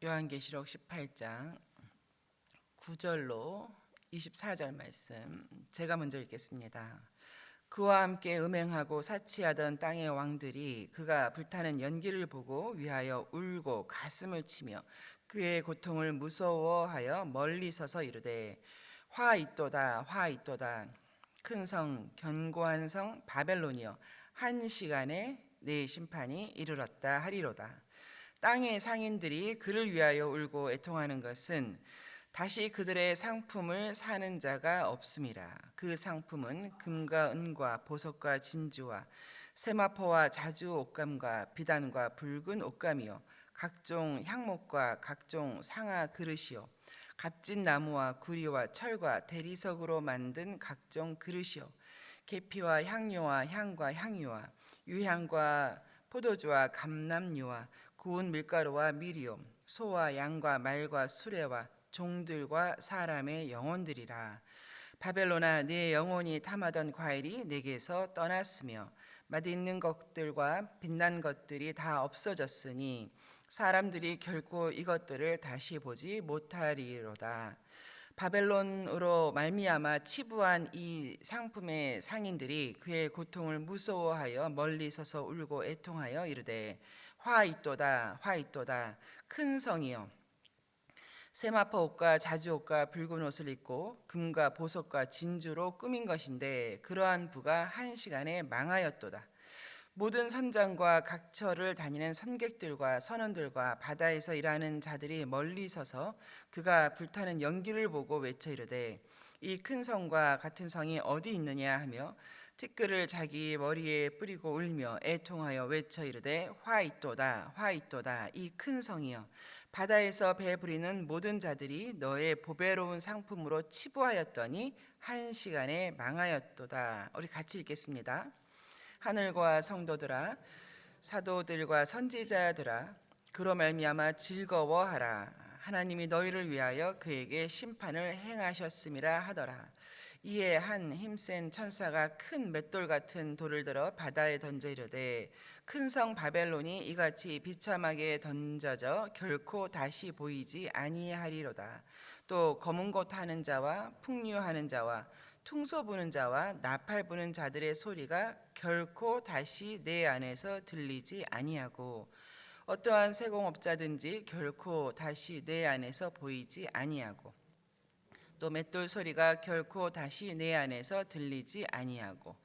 요한계시록 18장 9절로 24절 말씀 제가 먼저 읽겠습니다. 그와 함께 음행하고 사치하던 땅의 왕들이 그가 불타는 연기를 보고 위하여 울고 가슴을 치며 그의 고통을 무서워하여 멀리 서서 이르되 화 있도다 화 있도다 큰 성 견고한 성 바벨론이여 한 시간에 네 심판이 이르렀다 하리로다. 땅의 상인들이 그를 위하여 울고 애통하는 것은 다시 그들의 상품을 사는 자가 없음이라. 그 상품은 금과 은과 보석과 진주와 세마포와 자주 옷감과 비단과 붉은 옷감이요 각종 향목과 각종 상아 그릇이요 값진 나무와 구리와 철과 대리석으로 만든 각종 그릇이요 계피와 향료와 향과 향유와 유향과 포도주와 감람유와 구운 밀가루와 미리오 소와 양과 말과 수레와 종들과 사람의 영혼들이라. 바벨론아 네 영혼이 탐하던 과일이 내게서 떠났으며 맛있는 것들과 빛난 것들이 다 없어졌으니 사람들이 결코 이것들을 다시 보지 못하리로다. 바벨론으로 말미암아 치부한 이 상품의 상인들이 그의 고통을 무서워하여 멀리 서서 울고 애통하여 이르되 화 있도다 화 있도다 큰 성이여 세마포 옷과 자주 옷과 붉은 옷을 입고 금과 보석과 진주로 꾸민 것인데 그러한 부가 한 시간에 망하였도다. 모든 선장과 각처를 다니는 선객들과 선원들과 바다에서 일하는 자들이 멀리 서서 그가 불타는 연기를 보고 외쳐 이르되 이 큰 성과 같은 성이 어디 있느냐 하며 티끌을 자기 머리에 뿌리고 울며 애통하여 외쳐 이르되 화 있도다 화 있도다 이 큰 성이여 바다에서 배 부리는 모든 자들이 너의 보배로운 상품으로 치부하였더니 한 시간에 망하였도다. 우리 같이 읽겠습니다. 하늘과 성도들아 사도들과 선지자들아 그로 말미암아 즐거워하라. 하나님이 너희를 위하여 그에게 심판을 행하셨음이라 하더라. 이에 한 힘센 천사가 큰 맷돌 같은 돌을 들어 바다에 던져 이르되 큰 성 바벨론이 이같이 비참하게 던져져 결코 다시 보이지 아니하리로다. 또 검은 곳 하는 자와 풍류하는 자와 퉁소 부는 자와 나팔 부는 자들의 소리가 결코 다시 내 안에서 들리지 아니하고 어떠한 세공업자든지 결코 다시 내 안에서 보이지 아니하고 또 맷돌 소리가 결코 다시 내 안에서 들리지 아니하고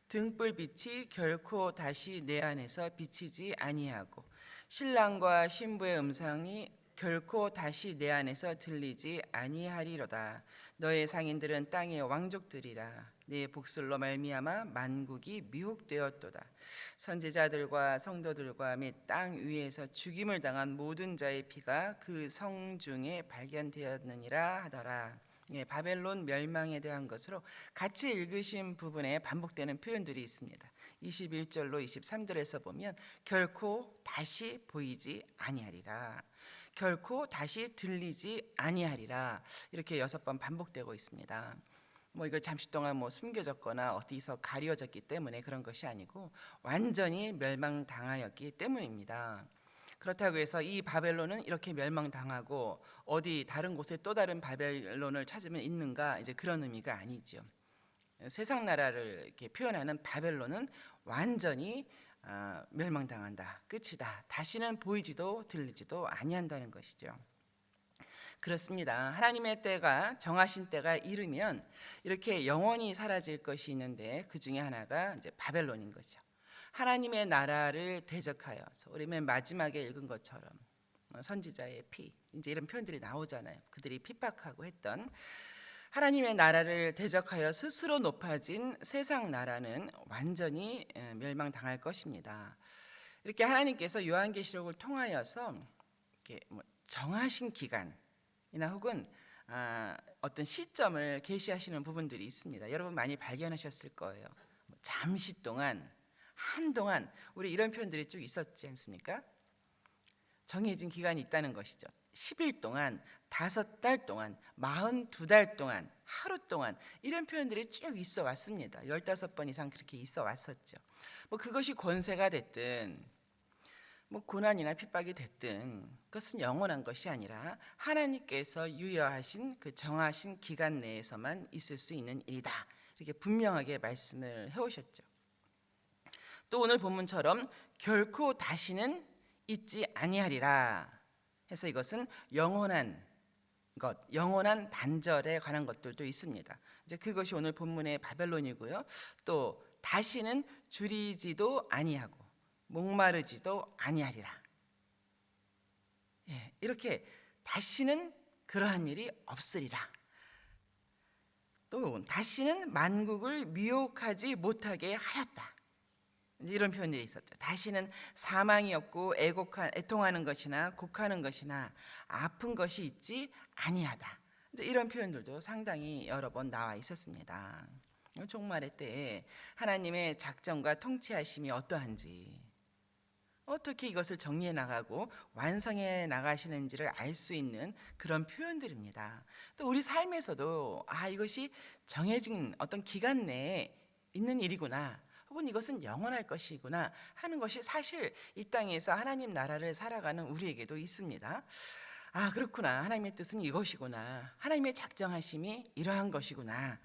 등불빛이 결코 다시 내 안에서 비치지 아니하고 신랑과 신부의 음성이 결코 다시 내 안에서 들리지 아니하리로다. 너의 상인들은 땅의 왕족들이라. 네 복술로 말미암아 만국이 미혹되었도다. 선지자들과 성도들과 및 땅 위에서 죽임을 당한 모든 자의 피가 그 성 중에 발견되었느니라 하더라. 바벨론 멸망에 대한 것으로 같이 읽으신 부분에 반복되는 표현들이 있습니다. 21절로 23절에서 보면 결코 다시 보이지 아니하리라. 결코 다시 들리지 아니하리라. 이렇게 6번 반복되고 있습니다. 이거 잠시 동안 숨겨졌거나 어디서 가려졌기 때문에 그런 것이 아니고 완전히 멸망당하였기 때문입니다. 그렇다고 해서 이 바벨론은 이렇게 멸망당하고 어디 다른 곳에 또 다른 바벨론을 찾으면 있는가, 이제 그런 의미가 아니죠. 세상 나라를 이렇게 표현하는 바벨론은 완전히 멸망당한다, 끝이다, 다시는 보이지도 들리지도 아니한다는 것이죠. 그렇습니다. 하나님의 때가, 정하신 때가 이르면 이렇게 영원히 사라질 것이 있는데 그 중에 하나가 이제 바벨론인 거죠. 하나님의 나라를 대적하여서 우리 맨 마지막에 읽은 것처럼 선지자의 피, 이제 이런 표현들이 나오잖아요. 그들이 핍박하고 했던 하나님의 나라를 대적하여 스스로 높아진 세상 나라는 완전히 멸망당할 것입니다. 이렇게 하나님께서 요한계시록을 통하여서 이렇게 정하신 기간이나 혹은 어떤 시점을 계시하시는 부분들이 있습니다. 여러분 많이 발견하셨을 거예요. 잠시 동안, 한동안, 우리 이런 표현들이 쭉 있었지 않습니까? 정해진 기간이 있다는 것이죠. 10일 동안, 5달 동안, 42달 동안, 하루 동안, 이런 표현들이 쭉 있어 왔습니다. 15번 이상 그렇게 있어 왔었죠. 그것이 권세가 됐든 뭐 고난이나 핍박이 됐든 그것은 영원한 것이 아니라 하나님께서 유여하신 그 정하신 기간 내에서만 있을 수 있는 일이다. 이렇게 분명하게 말씀을 해오셨죠. 또 오늘 본문처럼 결코 다시는 있지 아니하리라 해서 이것은 영원한 것, 영원한 단절에 관한 것들도 있습니다. 이제 그것이 오늘 본문의 바벨론이고요. 또 다시는 줄이지도 아니하고 목마르지도 아니하리라. 예, 이렇게 다시는 그러한 일이 없으리라. 또 다시는 만국을 미혹하지 못하게 하였다. 이런 표현들이 있었죠. 다시는 사망이 없고 애통하는 것이나 곡하는 것이나 아픈 것이 있지 아니하다. 이제 이런 표현들도 상당히 여러 번 나와 있었습니다. 종말의 때에 하나님의 작정과 통치하심이 어떠한지, 어떻게 이것을 정리해 나가고 완성해 나가시는지를 알 수 있는 그런 표현들입니다. 또 우리 삶에서도 이것이 정해진 어떤 기간 내에 있는 일이구나, 혹은 이것은 영원할 것이구나 하는 것이 사실 이 땅에서 하나님 나라를 살아가는 우리에게도 있습니다. 그렇구나, 하나님의 뜻은 이것이구나, 하나님의 작정하심이 이러한 것이구나,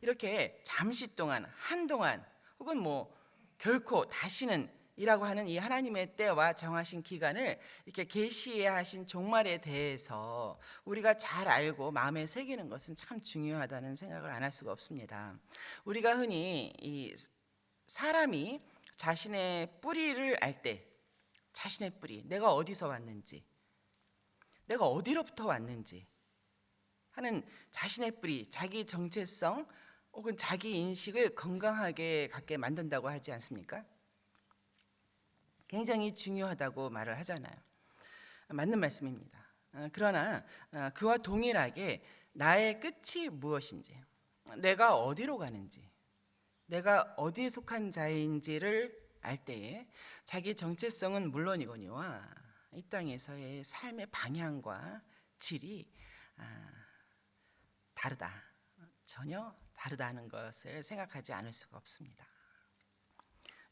이렇게 잠시 동안, 한동안, 혹은 뭐 결코 다시는 이라고 하는 이 하나님의 때와 정하신 기간을 이렇게 계시하신 종말에 대해서 우리가 잘 알고 마음에 새기는 것은 참 중요하다는 생각을 안 할 수가 없습니다. 우리가 흔히 이 사람이 자신의 뿌리를 알 때, 자신의 뿌리, 내가 어디서 왔는지, 내가 어디로부터 왔는지 하는 자신의 뿌리, 자기 정체성 혹은 자기 인식을 건강하게 갖게 만든다고 하지 않습니까? 굉장히 중요하다고 말을 하잖아요. 맞는 말씀입니다. 그러나 그와 동일하게 나의 끝이 무엇인지, 내가 어디로 가는지, 내가 어디에 속한 자인지를 알 때에 자기 정체성은 물론이거니와 이 땅에서의 삶의 방향과 질이 다르다, 전혀 다르다는 것을 생각하지 않을 수가 없습니다.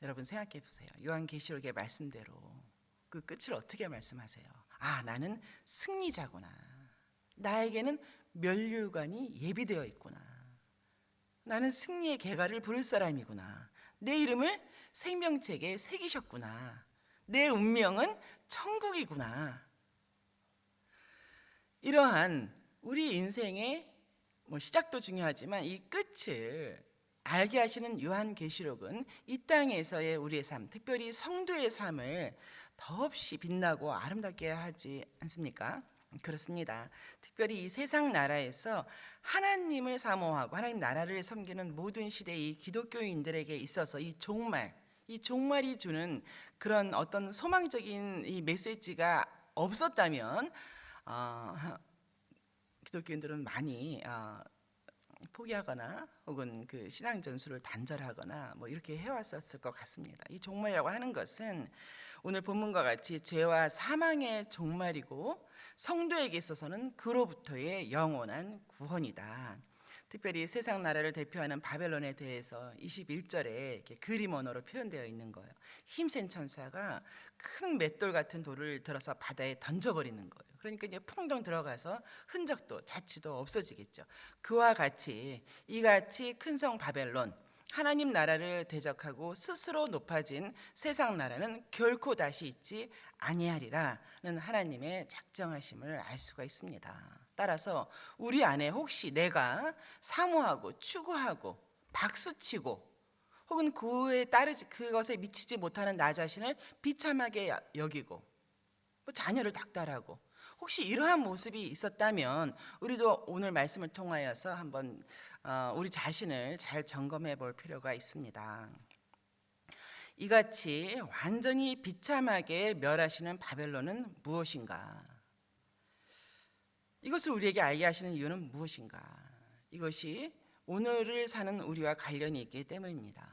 여러분 생각해 보세요. 요한계시록의 말씀대로 그 끝을 어떻게 말씀하세요? 나는 승리자구나. 나에게는 면류관이 예비되어 있구나. 나는 승리의 개가를 부를 사람이구나. 내 이름을 생명책에 새기셨구나. 내 운명은 천국이구나. 이러한 우리 인생의 시작도 중요하지만 이 끝을 알게 하시는 요한계시록은 이 땅에서의 우리의 삶, 특별히 성도의 삶을 더없이 빛나고 아름답게 하지 않습니까? 그렇습니다. 특별히 이 세상 나라에서 하나님을 사모하고 하나님 나라를 섬기는 모든 시대의 기독교인들에게 있어서 이 종말이 주는 그런 어떤 소망적인 이 메시지가 없었다면 기독교인들은 많이 포기하거나 혹은 그 신앙 전술을 단절하거나 이렇게 해왔었을 것 같습니다. 이 종말이라고 하는 것은 오늘 본문과 같이 죄와 사망의 종말이고 성도에게 있어서는 그로부터의 영원한 구원이다. 특별히 세상 나라를 대표하는 바벨론에 대해서 21절에 이렇게 그림 언어로 표현되어 있는 거예요. 힘센 천사가 큰 맷돌 같은 돌을 들어서 바다에 던져버리는 거예요. 그러니까 이제 풍덩 들어가서 흔적도 자취도 없어지겠죠. 그와 같이 이같이 큰 성 바벨론, 하나님 나라를 대적하고 스스로 높아진 세상 나라는 결코 다시 있지 아니하리라는 하나님의 작정하심을 알 수가 있습니다. 따라서 우리 안에 혹시 내가 사모하고 추구하고 박수치고 혹은 그것에 미치지 못하는 나 자신을 비참하게 여기고 자녀를 닥달하고 혹시 이러한 모습이 있었다면 우리도 오늘 말씀을 통하여서 한번 우리 자신을 잘 점검해 볼 필요가 있습니다. 이같이 완전히 비참하게 멸하시는 바벨론은 무엇인가? 이것을 우리에게 알게 하시는 이유는 무엇인가? 이것이 오늘을 사는 우리와 관련이 있기 때문입니다.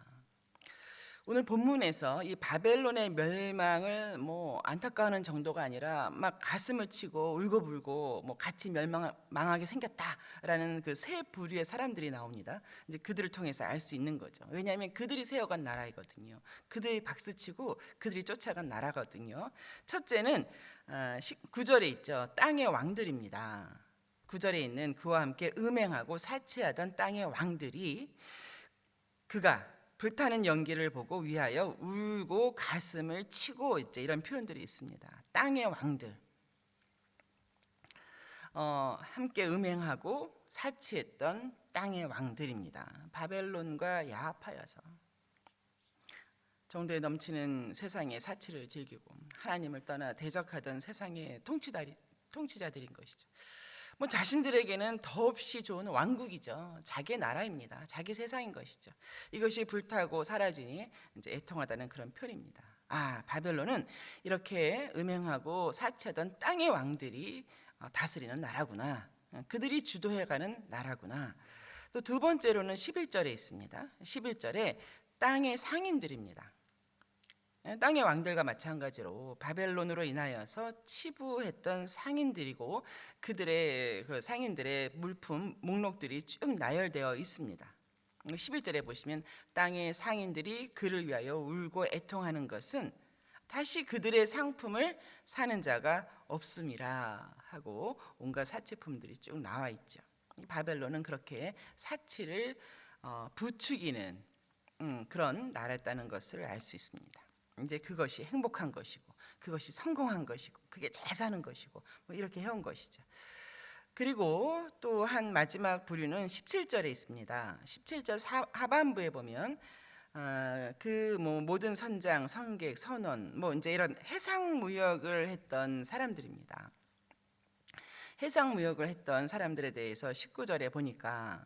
오늘 본문에서 이 바벨론의 멸망을 뭐 안타까워하는 정도가 아니라 막 가슴을 치고 울고불고 뭐 같이 멸망하게 생겼다라는 그 세 부류의 사람들이 나옵니다. 이제 그들을 통해서 알 수 있는 거죠. 왜냐하면 그들이 세워간 나라이거든요. 그들이 박수치고 그들이 쫓아간 나라거든요. 첫째는 9절에 있죠. 땅의 왕들입니다. 9절에 있는 그와 함께 음행하고 사치하던 땅의 왕들이 그가 불타는 연기를 보고 위하여 울고 가슴을 치고 이제 이런 표현들이 있습니다. 땅의 왕들, 함께 음행하고 사치했던 땅의 왕들입니다. 바벨론과 야합하여서 정도에 넘치는 세상의 사치를 즐기고 하나님을 떠나 대적하던 세상의 통치자들인 것이죠. 뭐 자신들에게는 더없이 좋은 왕국이죠. 자기 나라입니다. 자기 세상인 것이죠. 이것이 불타고 사라지니 이제 애통하다는 그런 표현입니다. 바벨론은 이렇게 음행하고 사치하던 땅의 왕들이 다스리는 나라구나. 그들이 주도해가는 나라구나. 또 두 번째로는 11절에 있습니다. 11절에 땅의 상인들입니다. 땅의 왕들과 마찬가지로 바벨론으로 인하여서 치부했던 상인들이고 그들의 그 상인들의 물품 목록들이 쭉 나열되어 있습니다. 11절에 보시면 땅의 상인들이 그를 위하여 울고 애통하는 것은 다시 그들의 상품을 사는 자가 없음이라 하고 온갖 사치품들이 쭉 나와 있죠. 바벨론은 그렇게 사치를 부추기는 그런 나라였다는 것을 알 수 있습니다. 이제 그것이 행복한 것이고 그것이 성공한 것이고 그게 잘 사는 것이고 뭐 이렇게 해온 것이죠. 그리고 또 한 마지막 부류는 17절에 있습니다. 17절 하반부에 보면 그 뭐 모든 선장, 선객, 선원 뭐 이제 이런 해상 무역을 했던 사람들입니다. 해상 무역을 했던 사람들에 대해서 19절에 보니까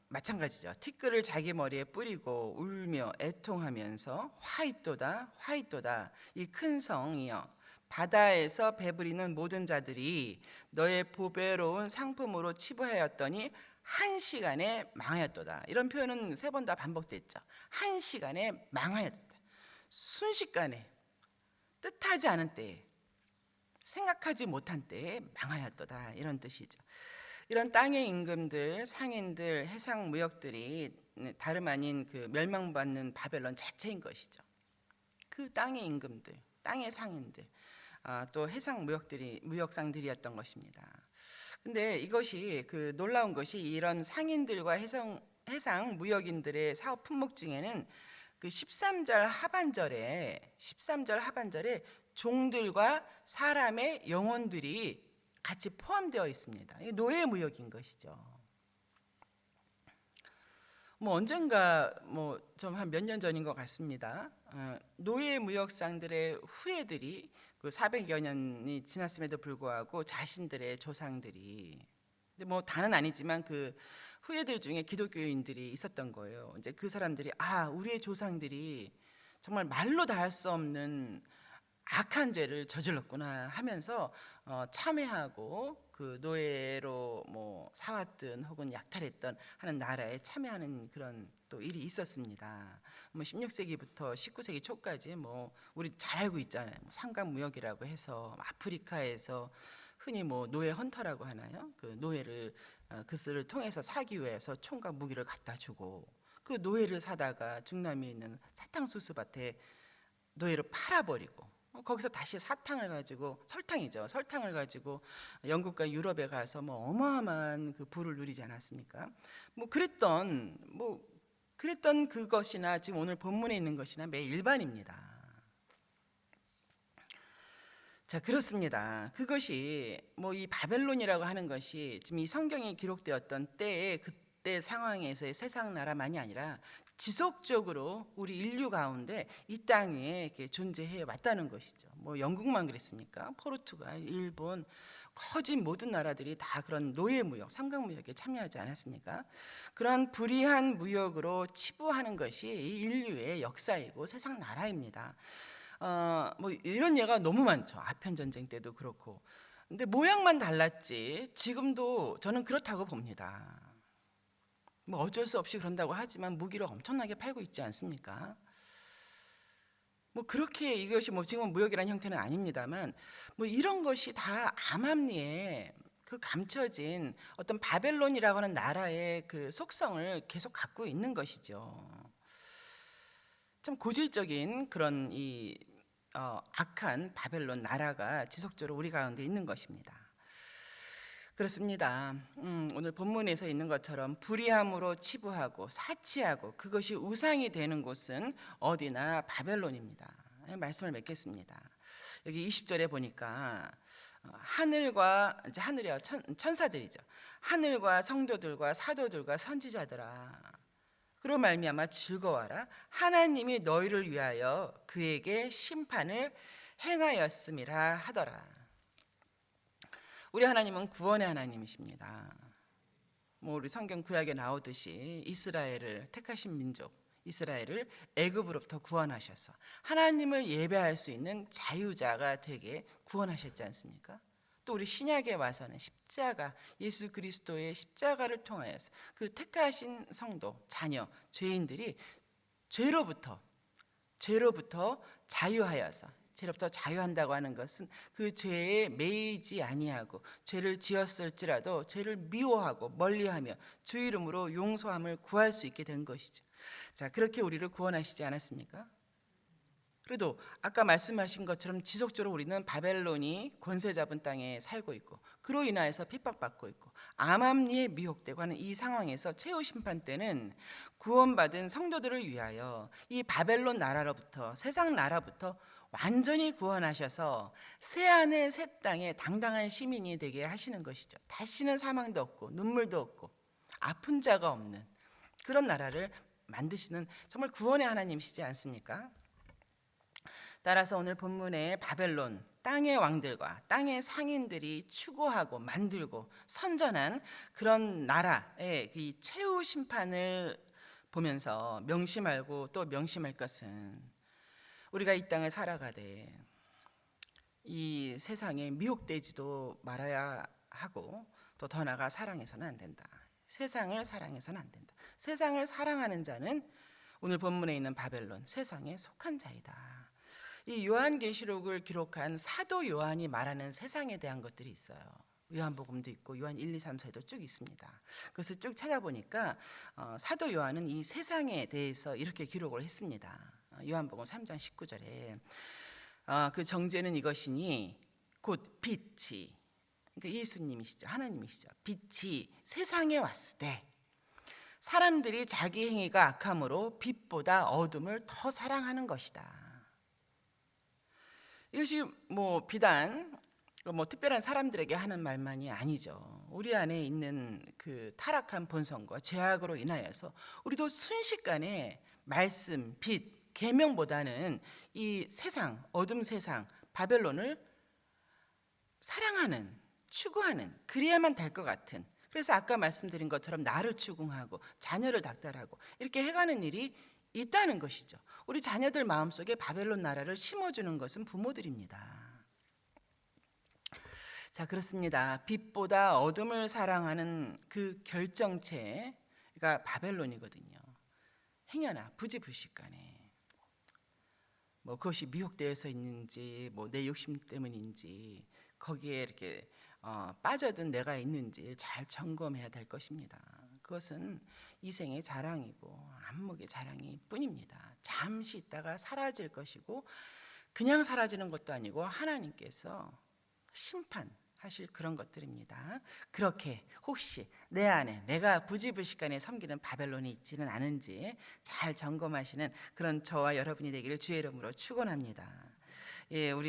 마찬가지죠. 티끌을 자기 머리에 뿌리고 울며 애통하면서 화이또다 화이또다 이 큰 성이여 바다에서 배부리는 모든 자들이 너의 보배로운 상품으로 치부하였더니 한 시간에 망하였도다. 이런 표현은 세 번 다 반복됐죠. 한 시간에 망하였다. 순식간에 뜻하지 않은 때에 생각하지 못한 때에 망하였도다. 이런 뜻이죠. 이런 땅의 임금들, 상인들, 해상 무역들이 다름 아닌 그 멸망받는 바벨론 자체인 것이죠. 그 땅의 임금들, 땅의 상인들, 또 해상 무역상들이었던 것입니다. 근데 이것이 그 놀라운 것이 이런 상인들과 해상 무역인들의 사업 품목 중에는 그 13절 하반절에 종들과 사람의 영혼들이 같이 포함되어 있습니다. 노예 무역인 것이죠. 뭐 언젠가 뭐 좀 한 몇 년 전인 것 같습니다. 노예 무역상들의 후예들이 그 400여 년이 지났음에도 불구하고 자신들의 조상들이 뭐 다는 아니지만 그 후예들 중에 기독교인들이 있었던 거예요. 이제 그 사람들이 우리의 조상들이 정말 말로 다 할 수 없는 악한 죄를 저질렀구나 하면서 참회하고 그 노예로 뭐 사왔든 혹은 약탈했던 하는 나라에 참여하는 그런 또 일이 있었습니다. 뭐 16세기부터 19세기 초까지 뭐 우리 잘 알고 있잖아요. 뭐 상간무역이라고 해서 아프리카에서 흔히 뭐 노예 헌터라고 하나요? 그 노예를 그들을 통해서 사기 위해서 총과 무기를 갖다 주고 그 노예를 사다가 중남미에 있는 사탕수수밭에 노예로 팔아버리고 거기서 다시 설탕을 가지고 영국과 유럽에 가서 뭐 어마어마한 그 부를 누리지 않았습니까? 뭐 그랬던 그것이나 지금 오늘 본문에 있는 것이나 매일 일반입니다. 자, 그렇습니다. 그것이 뭐 이 바벨론이라고 하는 것이 지금 이 성경에 기록되었던 때의 그때 상황에서의 세상 나라만이 아니라 지속적으로 우리 인류 가운데 이 땅 위에 이렇게 존재해 왔다는 것이죠. 뭐 영국만 그랬습니까? 포르투갈, 일본, 거진 모든 나라들이 다 그런 노예 무역, 삼각 무역에 참여하지 않았습니까? 그런 불의한 무역으로 치부하는 것이 이 인류의 역사이고 세상 나라입니다. 뭐 이런 예가 너무 많죠. 아편 전쟁 때도 그렇고. 근데 모양만 달랐지 지금도 저는 그렇다고 봅니다. 뭐 어쩔 수 없이 그런다고 하지만 무기를 엄청나게 팔고 있지 않습니까? 뭐 그렇게 이것이 뭐 지금 무역이라는 형태는 아닙니다만 뭐 이런 것이 다 암암리에 그 감춰진 어떤 바벨론이라고 하는 나라의 그 속성을 계속 갖고 있는 것이죠. 참 고질적인 그런 이 악한 바벨론 나라가 지속적으로 우리 가운데 있는 것입니다. 그렇습니다. 오늘 본문에서 있는 것처럼 불의함으로 치부하고 사치하고 그것이 우상이 되는 곳은 어디나 바벨론입니다. 말씀을 맺겠습니다. 여기 20절에 보니까 하늘과 이제 하늘이야 천사들이죠. 하늘과 성도들과 사도들과 선지자들아, 그로 말미암아 즐거워하라. 하나님이 너희를 위하여 그에게 심판을 행하였음이라 하더라. 우리 하나님은 구원의 하나님이십니다. 뭐 우리 성경 구약에 나오듯이 이스라엘을 택하신 민족 이스라엘을 애굽으로부터 구원하셔서 하나님을 예배할 수 있는 자유자가 되게 구원하셨지 않습니까? 또 우리 신약에 와서는 십자가, 예수 그리스도의 십자가를 통하여서 그 택하신 성도, 자녀, 죄인들이 죄로부터 자유하여서, 죄로부터 자유한다고 하는 것은 그 죄에 매이지 아니하고 죄를 지었을지라도 죄를 미워하고 멀리하며 주 이름으로 용서함을 구할 수 있게 된 것이죠. 자, 그렇게 우리를 구원하시지 않았습니까? 그래도 아까 말씀하신 것처럼 지속적으로 우리는 바벨론이 권세 잡은 땅에 살고 있고 그로 인하여서 핍박받고 있고 암암리에 미혹되고 하는 이 상황에서 최후 심판 때는 구원받은 성도들을 위하여 이 바벨론 나라로부터, 세상 나라부터 완전히 구원하셔서 새하늘 새 땅에 당당한 시민이 되게 하시는 것이죠. 다시는 사망도 없고 눈물도 없고 아픈 자가 없는 그런 나라를 만드시는 정말 구원의 하나님이시지 않습니까? 따라서 오늘 본문의 바벨론, 땅의 왕들과 땅의 상인들이 추구하고 만들고 선전한 그런 나라의 이 최후 심판을 보면서 명심하고 또 명심할 것은 우리가 이 땅을 살아가되 이 세상에 미혹되지도 말아야 하고 또 더 나아가 사랑해서는 안 된다. 세상을 사랑해서는 안 된다. 세상을 사랑하는 자는 오늘 본문에 있는 바벨론, 세상에 속한 자이다. 이 요한계시록을 기록한 사도 요한이 말하는 세상에 대한 것들이 있어요. 요한복음도 있고 요한 1, 2, 3, 4에도 쭉 있습니다. 그것을 쭉 찾아보니까 사도 요한은 이 세상에 대해서 이렇게 기록을 했습니다. 요한복음 3장 19절에 그 정죄는 이것이니 곧 빛이, 그러니까 예수님이시죠. 하나님이시죠. 빛이 세상에 왔을 때 사람들이 자기 행위가 악함으로 빛보다 어둠을 더 사랑하는 것이다. 이것이 뭐 비단 뭐 특별한 사람들에게 하는 말만이 아니죠. 우리 안에 있는 그 타락한 본성과 죄악으로 인하여서 우리도 순식간에 말씀, 빛, 계명보다는 이 세상, 어둠 세상, 바벨론을 사랑하는, 추구하는, 그래야만 될 것 같은, 그래서 아까 말씀드린 것처럼 나를 추궁하고 자녀를 닥달하고 이렇게 해가는 일이 있다는 것이죠. 우리 자녀들 마음속에 바벨론 나라를 심어주는 것은 부모들입니다. 자, 그렇습니다. 빛보다 어둠을 사랑하는 그 결정체가 바벨론이거든요. 행여나 부지불식간에 뭐 그것이 미혹되어서 있는지 뭐 내 욕심 때문인지 거기에 이렇게 빠져든 내가 있는지 잘 점검해야 될 것입니다. 그것은 이생의 자랑이고 안목의 자랑일 뿐입니다. 잠시 있다가 사라질 것이고 그냥 사라지는 것도 아니고 하나님께서 심판하실 그런 것들입니다. 그렇게 혹시 내 안에 내가 부지불식간에 섬기는 바벨론이 있지는 않은지 잘 점검하시는 그런 저와 여러분이 되기를 주의 이름으로 축원합니다. 예, 우리